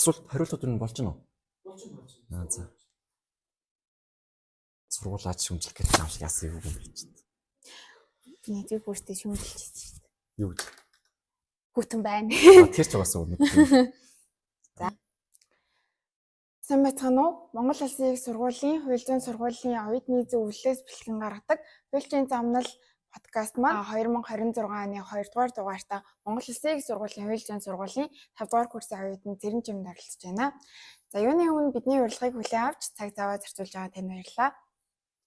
асуулт хариултууд нь болж байна уу? Болж. За. Сургуулаад шүмжлэх гэж юм шиг яасан юм бэ чи. Нэгдүгээр бүртээ шүмжилж чинь. Юу гэж? Хүүтэн байна. Тэр ч угаасаа үнэ. За. Сайн байцгаана уу? Монгол Улсын их сургуулийн хууль зүйн сургуулийн оюутны зөвлөлөөс бэлтгэн гаргадаг хуульчийн замнал подкаст маань 2026 оны 2 дугаар дугаартаа Монгол Улсын их сургуулийн хууль зүйн сургуулийн 5 дугаар курсын оюутны Цэрэн Чимд оролцож байна. За юуны өмнө бидний урилгыг хүлээн авч цаг зав зарцуулж байгаа танд баярлалаа.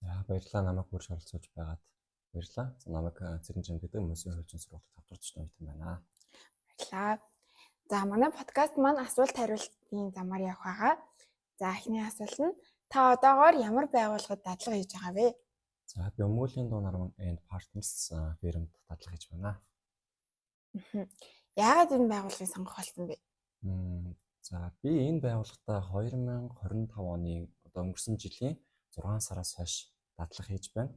За баярлалаа намайг хүрч оролцож байгаад баярлалаа. За намайг Цэрэн Чимд гэдэг Мөсийн хууль зүйн сургуулийн 5 дугаар оюутан байна. Баярлалаа. За манай подкаст маань асуулт хариултын замаар явах байгаа. За эхний асуулт нь та одоогоор ямар байгууллагад дадлага хийж байгаа вэ? За би Өмгөөлийн дуу нарман and partners фирмд дадлага хийж байна. Яагаад энэ байгууллагыг сонгох болсон бэ? За би энэ байгууллагатаа 2025 оны одоо өнгөрсөн жилийн 6 сараас хойш дадлага хийж байна.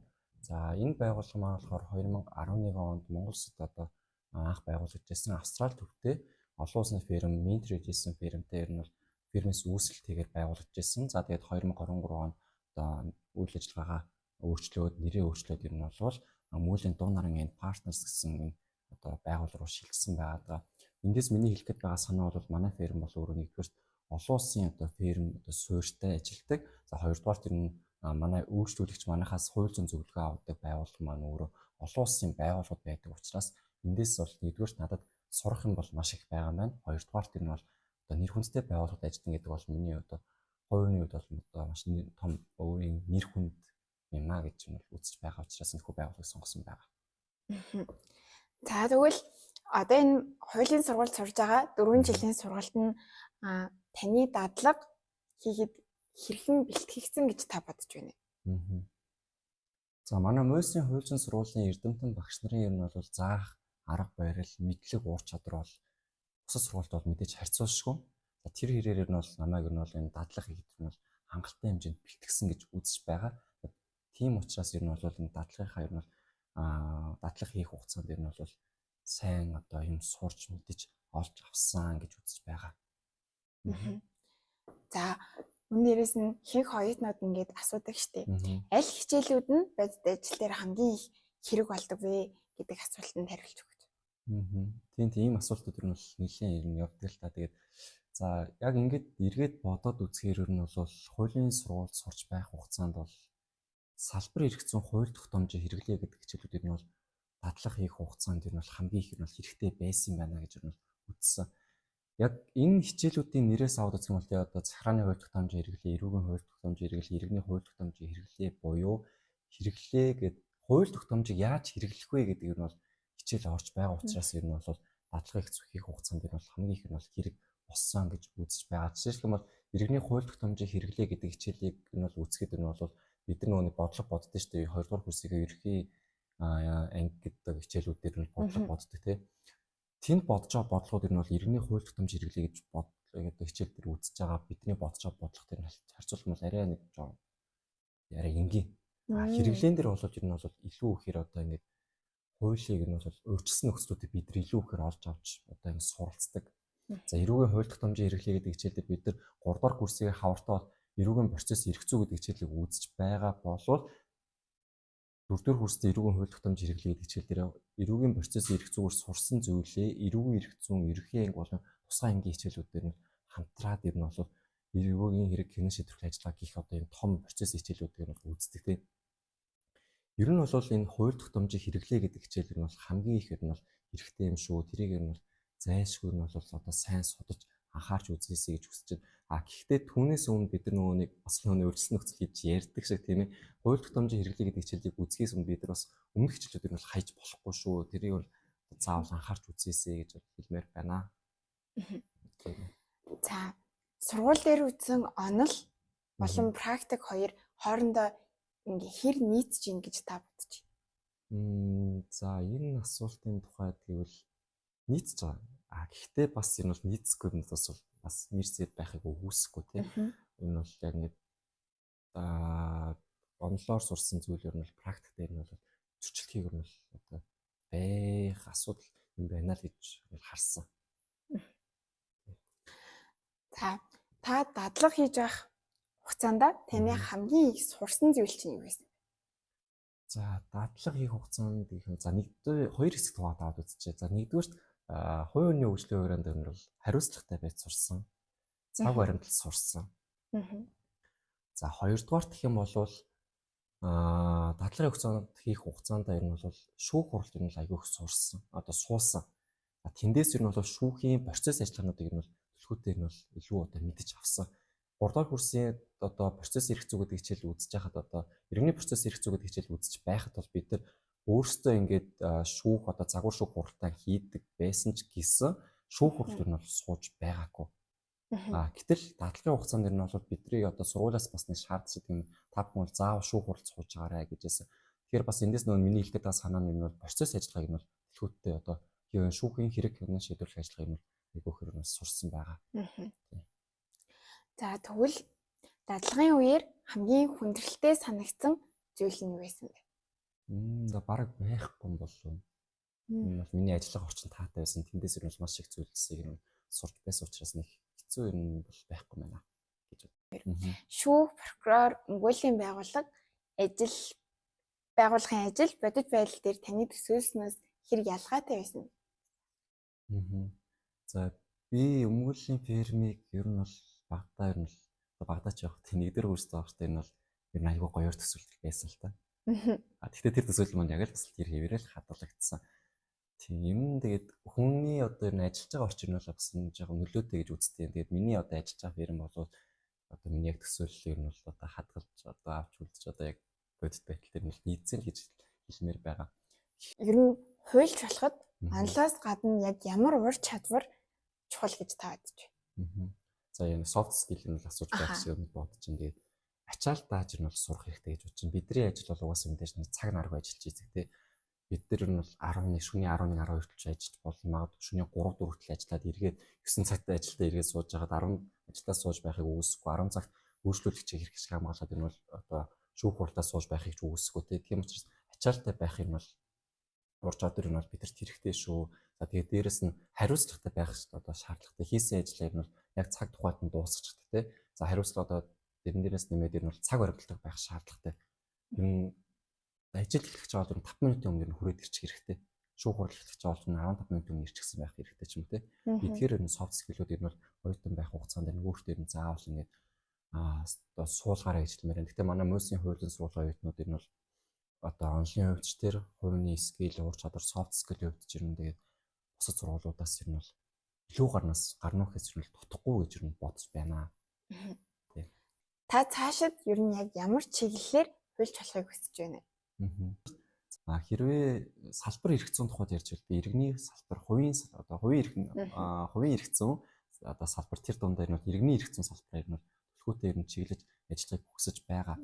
За энэ байгууллага маань болохоор 2011 онд Монгол Улсад одоо анх байгуулагдсан Австрали төвтэй олон улсын фирм Mintrade гэсэн фирмтэй ер нь бол фирмээс үүсэлтээр байгуулагдсан. За тэгээд 2023 онд одоо үйл ажиллагаагаа өөрчлөөд нэрээ өөрчлөөд ер нь бол Өмгөөлийн дуу наран and partners гэсэн энэ одоо байгууллага руу шилжсэн байгаа. Эндээс миний хэлэх гээд байгаа санаа бол манай фирм бол өөрөө нэгдүгээр олон улсын одоо фирм одоо суурьтай ажилладаг. За хоёрдугаар тэр нь манай үйлчлүүлэгч манайхаас хууль зүйн зөвлөгөө авдаг байгууллага маань өөрөө олон улсын байгууллагууд байдаг учраас эндээс бол нэгдүгээр надад сурах юм бол маш их байгаа юм байна. Хоёрдугаар тэр нь бол одоо нэр хүндтэй байгууллагад ажилладаг гэдэг бол миний одоо хувийн хувьд бол одоо маш том өөрийн нэр хүнд юм аа гэж нь үзэж байгаа учраас энэ хүү байгууллагыг сонгосон байгаа. За тэгвэл одоо энэ хуулийн сургуульд сурж байгаа 4 жилийн сургалт нь таны дадлага хийхэд хэрхэн бэлтгэгдсэн гэж та бодож байна? За манай Мөсийн хууль зүйн сургуулийн эрдэмтэн багш нарын ер нь бол заах арга барил, мэдлэг, уур чадвар бол бусад сургуульд бол мэдээж харьцуулшгүй. За тэр хэрээр ер нь бол намайг ер нь бол энэ дадлага хийхэд нь бол хангалттай хэмжээнд бэлтгэсэн гэж үзэж байгаа. Тийм учраас ер нь бол энэ дадлагынхаа ер нь бол дадлага хийх хугацаанд ер нь бол сайн одоо юм сурч мэдэж олж авсан гэж үзэж байгаа. За өнөөдрөөс нь ихэнх оюутнууд ингээд асуудаг штеп. Аль хичээлүүд нь бодит ажил дээр хамгийн их хэрэг болдог вэ гэдэг асуултанд хариулж өгөөч. Тийм асуултууд ер нь бол нэлээд ер нь явдаг л та. Тэгээд за яг ингээд эргээд бодоод үзэхээр ер нь бол хуулийн сургуульд сурч байх хугацаанд бол салбар эргэцэн хууль тогтоомжийг хэрэглэе гэдэг хичээлүүд ер нь бол дадлага хийх хугацаанд ер нь бол хамгийн их нь бол хэрэгтэй байсан байна гэж ер нь үзсэн. Яг энэ хичээлүүдийн нэрээс аваад үзэх юм бол одоо захиргааны хууль тогтоомжийг хэрэглэе, эрүүгийн хууль тогтоомжийг хэрэглэе, иргэний хууль тогтоомжийг хэрэглэе буюу хэрэглэе гэд хууль тогтоомжийг яаж хэрэглэх вэ гэдэг нь бол хичээл орж байгаа учраас ер нь бол дадлага хийх хугацаанд ер нь бол хамгийн их нь бол хэрэг болсон гэж үзэж байгаа. Жишээлх юм бол иргэний хууль тогтоомжийг хэрэглэе гэдэг хичээлийг нь бол үзэхэд ер нь бол бид нар нөгөө бодлого боддог шүү дээ. 2 дугаар курсийн ерхий анги гэдэг хичээлүүдээр нь бодлого боддог тийм. Тэнд бодож байгаа бодлогууд ер нь бол иргэний хууль тогтоомж хэрэглэе гэж бодлого хичээл дээр үзэж байгаа. Бидний бодож байгаа бодлого дээр нь харьцуулах юм бол арай нэг жоо арай энгийн. Хэрэглэн дээр бол ер нь бол илүү ихээр одоо ингэ хуулийг ер нь бол өөрчилсөн нөхцлүүдийг бид нар илүү ихээр олж авч одоо ингэ суралцдаг. За эрүүгийн хууль тогтоомжийн хэрэглэе гэдэг хичээлээр бид нар 3 дугаар курсийн хавартаа бол эрүүгийн процесс эрх зүй гэдэг хичээлийг үзэж байгаа болвол 4 дугаар курст эрүүгийн хууль тогтоомж хэрэглэе гэдэг хичээл дээр эрүүгийн процесс эрх зүйгээр сурсан зүйлээ эрүүгийн эрх зүйн ерхий анги болон тусгай ангийн хичээлүүд дээр нь хамтраад ер нь бол эрүүгийн хэрэг хянан шийдвэрлэх ажиллагаа гэх одоо энэ том процесс хичээлүүдээр нь үздэг тийм. Ер нь бол энэ хууль тогтоомжийг хэрэглэе гэдэг хичээл ер нь бол хамгийн их ер нь бол хэрэгтэй юм шүү. Тэрийг ер нь бол зайлшгүй нь бол одоо сайн судалж анхаарч үзээсэй гэж хүсэж байна. Гэхдээ түүнээс өмнө бид нар нөгөө нэг бас нөгөө өөрчлөлт нөхцөл хийж ярьдаг шиг тийм ээ. Хууль тогтоомжийн хэрэглэе гэдэг хичээлийг үзэхээс өмнө бид нар бас өмнөх хичээлүүдээр нь хайж болохгүй шүү. Тэрийг бол заавал анхаарч үзээсэй гэж хэлмээр байна. За сургууль дээр үзсэн онол болон практик хоёр хоорондоо ингээ хэр нийцж ийн гэж та бодож байна? За энэ асуултын тухайд гэвэл нийцж байгаа. Гэхдээ бас энэ бол нийцэхгүй юм бас нэрсэд байхыг үүсэхгүй тийм. Энэ бол яг нэг онлоор сурсан зүйлээр нь практик дээр нь бол зөрчилдөхийг нь бол одоо байх асуудал юм байна л гэж харсан. Та дадлага хийж байх хугацаанд таны хамгийн их сурсан зүйл чинь юу вэ? За дадлага хийх хугацаанд гэх юм. За нэгдүгээр хоёр хэсэгт хувааад үзчихье. За нэгдүгээрт хувийн үнийн хөгжлийн програмд нь бол хариуцлагатай байж сурсан. Цаг баримтал сурсан. За хоёрдугаарт гэх юм бол дадлагын хугацаанд хийх хугацаанд ер нь бол шүүх хуралд ер нь айгүй их сурсан. Одоо суусан. Тэндээс ер нь бол шүүхийн процесс ажиллагаануудыг нь бол төлхөөтэй нь бол илүү одоо мэдэж авсан. 3 дугаар курсын одоо процесс эрх зүй гэдэг хичээл үзэж байхад одоо иргэний процесс эрх зүй гэдэг хичээл үзэж байхад бол бид нар өөрсдөө ингээд шүүх одоо загвар шүүх хуралдаан хийдэг байсан ч гэсэн шүүх хурал ер нь бол сууж байгаагүй. Гэтэл дадлагын хугацаанд ер нь бол бидний одоо сургуулиас бас нэг шаарддаг юм та бүхэн бол заавал шүүх хурал сууж байгаарай гэжсэн. Тэгэхээр бас эндээс нөгөө миний хэлдэг байгаа санаа нь бол процесс ажиллагааг нь бол төлхөөтэй одоо шүүхийн хэрэг хянаа шийдвэрлэх ажиллагааг нь айгүйх ер нь сурсан байгаа. За тэгвэл дадлагын үеэр хамгийн хүндрэлтэй санагдсан зүйл нь юу байсан бэ? За бараг байхгүй юм болов. Энэ бол миний ажиллах орчин таатай байсан. Тэндээс ер нь маш их зүйлсийг нь сурч байсан учраас нэг хэцүү ер нь бол байхгүй байна гэж байна. Шүүх, прокурор, өмгөөллийн байгууллагын ажил бодит байдал дээр таны төсөөлснөөс хэр ялгаатай байсан бэ? За би өмгөөллийн фермийг ер нь бол багтаач явах тийм нэгдэр хүрсэн авахтай энэ бол ер нь айгүй гоёор төсөөлөх байсан л та. Гэхдээ тэр төсөөлөл маань яг л бас тэр хэвээрэл хадгалагдсан. Тийм юм тэгээд хүний одоо ер нь ажиллаж байгаа орчин нь бол бас нэг жоохон нөлөөтэй гэж үзтээ. Тэгээд миний одоо ажиллаж байгаа ферм бол одоо миний яг төсөөлөл ер нь бол одоо хадгалж одоо авч үлдэж одоо яг бодит байдал дээр нь нийцсэн гэж хэлмээр байгаа. Ер нь хуульч болоход манлаас гадна яг ямар ур чадвар чухал гэж та бодож байна? За энэ soft skill нь л асууж байх шиг бодож байна. Тэгээд ачаал дааж нь бол сурах хэрэгтэй гэж бодож байна. Бидний ажил бол угаасаа мэдээж цаг наргүй ажиллаж ийзэг тий. Бид нар нь бол 11 шөнийн 11 12 хүртэл ажиллаж болно. Магадгүй шөнийн 3 4 хүртэл ажиллаад эргээд 9 цагт ажилдаа эргээд сууж байгаад 10 ажиллаа сууж байхыг үүсэхгүй 10 цагт үйлчлүүлэгчийг хэрэг шиг хамгаалаад энэ бол одоо шүүх хуралдаа сууж байхыг ч үүсэхгүй тий. Тийм учраас ачаалтай байх юм бол ур чадвар нь бол бидэрт хэрэгтэй шүү. За тэгээд дээрэс нь хариуцлагатай байх одоо шаардлагатай. Хийсэн ажлыг нь бол яг цаг тухайд нь дуусчихдаг тий. За хариуцлага одоо дэрэн дээрээс нэмээд энэ бол цаг баримталдаг байх шаардлагатай. Энэ ажил эхлэх жаал 5 минутын өмнө хүрээд ирчих хэрэгтэй. Шүүх хурал эхлэх жаал 15 минутын өмнө ирчихсэн байх хэрэгтэй ч юм те. Тэгэхээр энэ soft skill-үүд энэ бол оюутан байх хугацаанд энэ өөртөө энэ заавал ингээд одоо суулгаараа гэж хэлмээр байна. Гэтэ манай МОС-ийн хуулийн сургуулийн оюутнууд энэ бол одоо онлайн хувьч төр хувийн skill, ур чадвар, soft skill-ийн хувьд ч юм тэгээд бусад сургуулиудаас ер нь бол илүү гарнахаас ер нь дутхгүй гэж ер нь бодож байна. Та цаашид ер нь яг ямар чиглэлээр хуульч болохыг хүсэж байна? Хэрвээ салбар эрх зүйн тухайд ярьж байвал би иргэний салбар, хувийн эрх зүйн одоо салбар тэр дундаа энэ бол иргэний эрх зүйн салбараар нь төлхөөтэй ер нь чиглэж ажиллахыг хүсэж байгаа.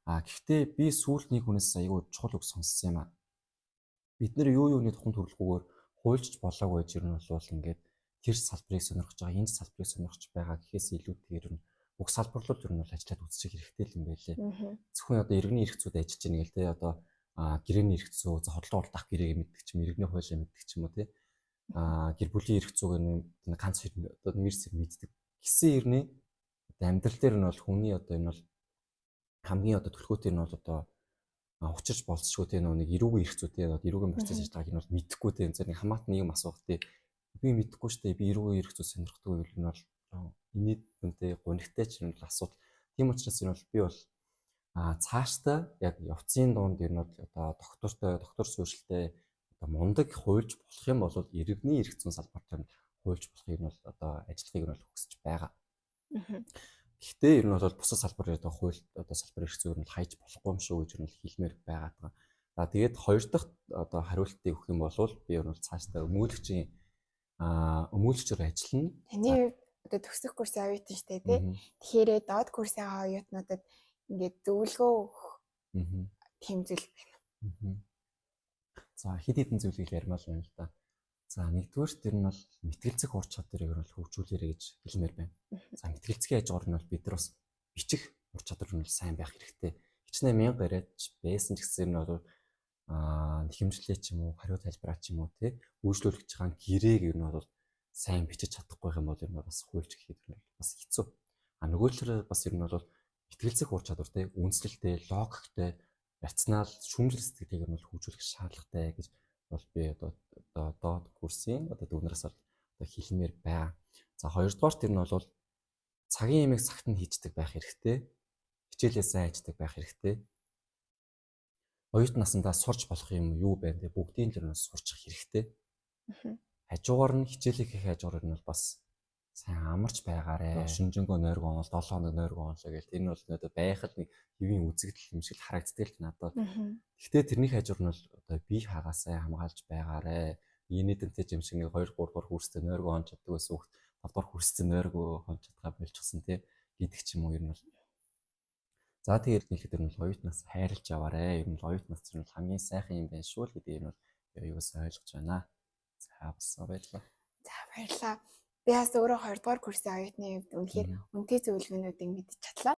Гэхдээ би сүүлд нэг хүнээс аягүй чухал үг сонссон юм аа. Бид нэр юуны тухайн төрөлгөөр хуульч болоогүй гэж ер нь бол ингээд тэр салбарыг сонирхож байгаа, энэ салбарыг сонирхож байгаа гэхээс илүүтэйгээр нь бүх салбарлууд ер нь бол ажиллаад үзчих хэрэгтэй юм байлээ. Зөвхөн одоо иргэний эрх зүйд ажиллаж байгаа нэг л те одоо гэрээний эрх зүй, за хотлон уралдах гэрээг мэддэг ч юм, иргэний хуулийг мэддэг ч юм уу те. Гэр бүлийн эрх зүйг нь ганц одоо мэрсэг мэддэг. Гэсэн ирнэ амьдрал дээр нь бол хүний одоо энэ бол хамгийн одоо төлхөөтэй нь бол одоо учирч болцсогүй те нэг эрүүгийн эрх зүйтэй одоо эрүүгийн процесс ажиллагааг нь бол мэдэхгүй те энэ нэг хамаатан нийгэм асуух те би мэдэхгүй штэ би эрүүгийн эрх зүй сонирхдаг юм бол инээд үнтэй гонигтай ч юм бол асуудал. Тийм учраас энэ бол би бол цаашдаа яг явцын дунд ер нь одоо доктор суурьшилтэй одоо мундаг хуульч болох юм бол иргэний эрх зүйн салбарт хуульч болохыг нь бол одоо ажиллахыг нь бол хүсэж байгаа. Гэхдээ ер нь бол бусад салбар одоо хууль одоо салбар эрх зүйн нь хайж болохгүй юм шүү гэж ер нь хэлмээр байгаа. За тэгээд хоёр дахь одоо хариултыг өгөх юм бол би ер нь цаашдаа өмгөөлөгчийн өмгөөлөгчөөр ажиллана. Таны одоо төгсөх курсын оюутан штэ тий. Тэгэхээр доод курсын оюутнуудад ингээд зөвлөгөө өгөх тийм зүйл байна. За хэд хэдэн зүйлийг ярмаар байна л да. За нэгдүгээр тэр нь бол мэтгэлцэх ур чадварыг ер нь хөгжүүлээрэй гэж хэлмээр байна. За мэтгэлцгийн аж ахуйн бол бид нар бас бичих ур чадвар нь сайн байх хэрэгтэй. Хичнээн 1000 бариач байсан ч гэсэн энэ бол нэхэмжлээ ч юм уу, хариу тайлбараа ч юм уу тий үйлчлүүлэгч хаан гэрээг ер нь бол сайн бичиж чадахгүй юм бол ер нь бас хуульч гэхэд бас хэцүү. Нөгөө талаараа бас ер нь бол итгэлцэх ур чадвар те үнслэлтэй, логиктэй, рационал, шүүмжлэл сэтгэлийг ер нь хөгжүүлэх шаардлагатай гэж бол би одоо курсын дүүнээс одоо хэлмээр байгаа. За хоёрдугаарт ер нь бол цагийн ямиг цагт нь хийждэг байх хэрэгтэй. Хичээлээ сайн хийждэг байх хэрэгтэй. Оюут насандаа сурч болох юм юу байна те бүгдийн л ер нь сурчих хэрэгтэй. Хажуугаар нь хичээлээ хийх хажуугаар нь бас сайн амарч байгаарэ. Шинжэнгөө нойргоо онол 7 хоног нойргоо онлоо гэл энэ бол надад байх л нэг хэвийн үзэгдэл юм шиг харагддаг л надад. Гэхдээ тэрний хажуур нь бол одоо бие хагаасаа хамгаалж байгаарэ. Инээдэнтэй юм шиг нэг 2 3 дугаар курстэй нойргоо онч чаддаг байсан хүүхд 5 дугаар курстэй нойргоо онч чадгаа болчихсон те гэдэг ч юм уу ер нь бол. За тэгээд хэлэхэд ер нь оюут нас хайрлаж яваарэ. Ер нь оюут нас чинь хамгийн сайхан юм байна шүү л гэдэг юм бол юугаас ойлгож байна. За бас баярлалаа. За баярлалаа. Би бас өөрөө 2 дугаар курсын оюутны хувьд үнэхээр үнэтэй зөвлөгөөнүүдийг мэдчих чадлаа.